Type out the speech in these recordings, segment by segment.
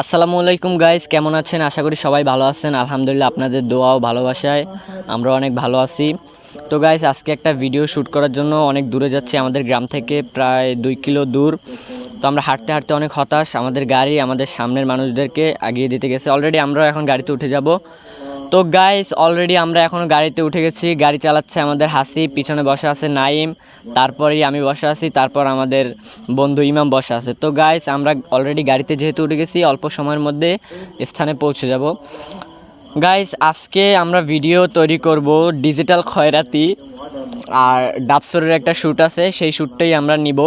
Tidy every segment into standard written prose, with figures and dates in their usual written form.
আসসালামু আলাইকুম গাইস, কেমন আছেন? আশা করি সবাই ভালো আছেন। আলহামদুলিল্লাহ, আপনাদের দোয়া ও ভালোবাসায় আমরা অনেক ভালো আছি। তো গাইস, আজকে একটা ভিডিও শ্যুট করার জন্য অনেক দূরে যাচ্ছি, আমাদের গ্রাম থেকে প্রায় 2 কিলো দূর। তো আমরা হাঁটতে হাঁটতে অনেক হতাশ, আমাদের গাড়ি আমাদের সামনের মানুষদেরকে আগিয়ে দিতে গেছে। অলরেডি আমরা এখন গাড়িতে উঠে যাব। তো গাইস, অলরেডি আমরা এখনও গাড়িতে উঠে গেছি। গাড়ি চালাচ্ছে আমাদের হাসি, পিছনে বসে আছে নাইম, তারপরেই আমি বসে আছি, তারপর আমাদের বন্ধু ইমাম বসে আছে। তো গাইস, আমরা অলরেডি গাড়িতে যেহেতু উঠে গেছি, অল্প সময়ের মধ্যে স্থানে পৌঁছে যাব। গাইস, আজকে আমরা ভিডিও তৈরি করব ডিজিটাল খয়রাতি, আর ডাবসরের একটা শ্যুট আছে, সেই শ্যুটটাই আমরা নিব।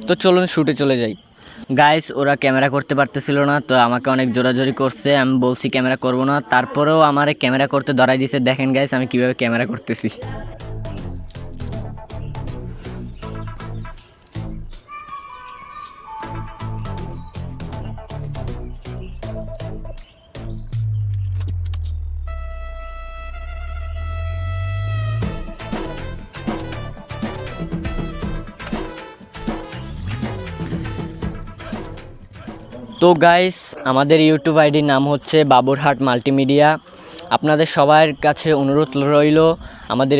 তো চলুন শ্যুটে চলে যাই। গাইস, ওরা ক্যামেরা করতে পারতেছিল না, তো আমাকে অনেক জোরাজোরি করছে। আমি বলছি ক্যামেরা করব না, তারপরেও আমারে ক্যামেরা করতে ধরাই দিয়েছে। দেখেন গাইস, আমি কিভাবে ক্যামেরা করতেছি। তো গাইস, আমাদের ইউটিউব আইডির নাম হচ্ছে বাবুরহাট মাল্টিমিডিয়া। আপনাদের সবার কাছে অনুরোধ রইল, আমাদের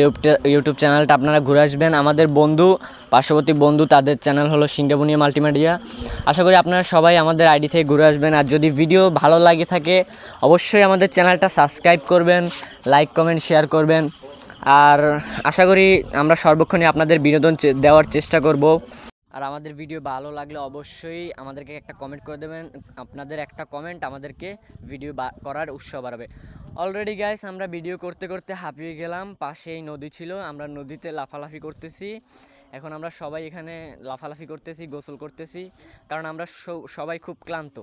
ইউটিউব চ্যানেলটা আপনারা ঘুরে আসবেন। আমাদের বন্ধু, পার্শ্ববর্তী বন্ধু, তাদের চ্যানেল হলো সিংডাবুনিয়া মাল্টিমিডিয়া। আশা করি আপনারা সবাই আমাদের আইডি থেকে ঘুরে আসবেন। আর যদি ভিডিও ভালো লাগে থাকে, অবশ্যই আমাদের চ্যানেলটা সাবস্ক্রাইব করবেন, লাইক কমেন্ট শেয়ার করবেন। আর আশা করি আমরা সর্বক্ষণই আপনাদের বিনোদন দেওয়ার চেষ্টা করব। আর আমাদের ভিডিও ভালো লাগলে অবশ্যই আমাদেরকে একটা কমেন্ট করে দেবেন। আপনাদের একটা কমেন্ট আমাদেরকে ভিডিও করার উৎসাহ বাড়াবে। অলরেডি গাইস, আমরা ভিডিও করতে করতে হাঁপিয়ে গেলাম। পাশেই নদী ছিল, আমরা নদীতে লাফালাফি করতেছি। এখন আমরা সবাই এখানে লাফালাফি করতেছি, গোসল করতেছি, কারণ আমরা সবাই খুব ক্লান্ত।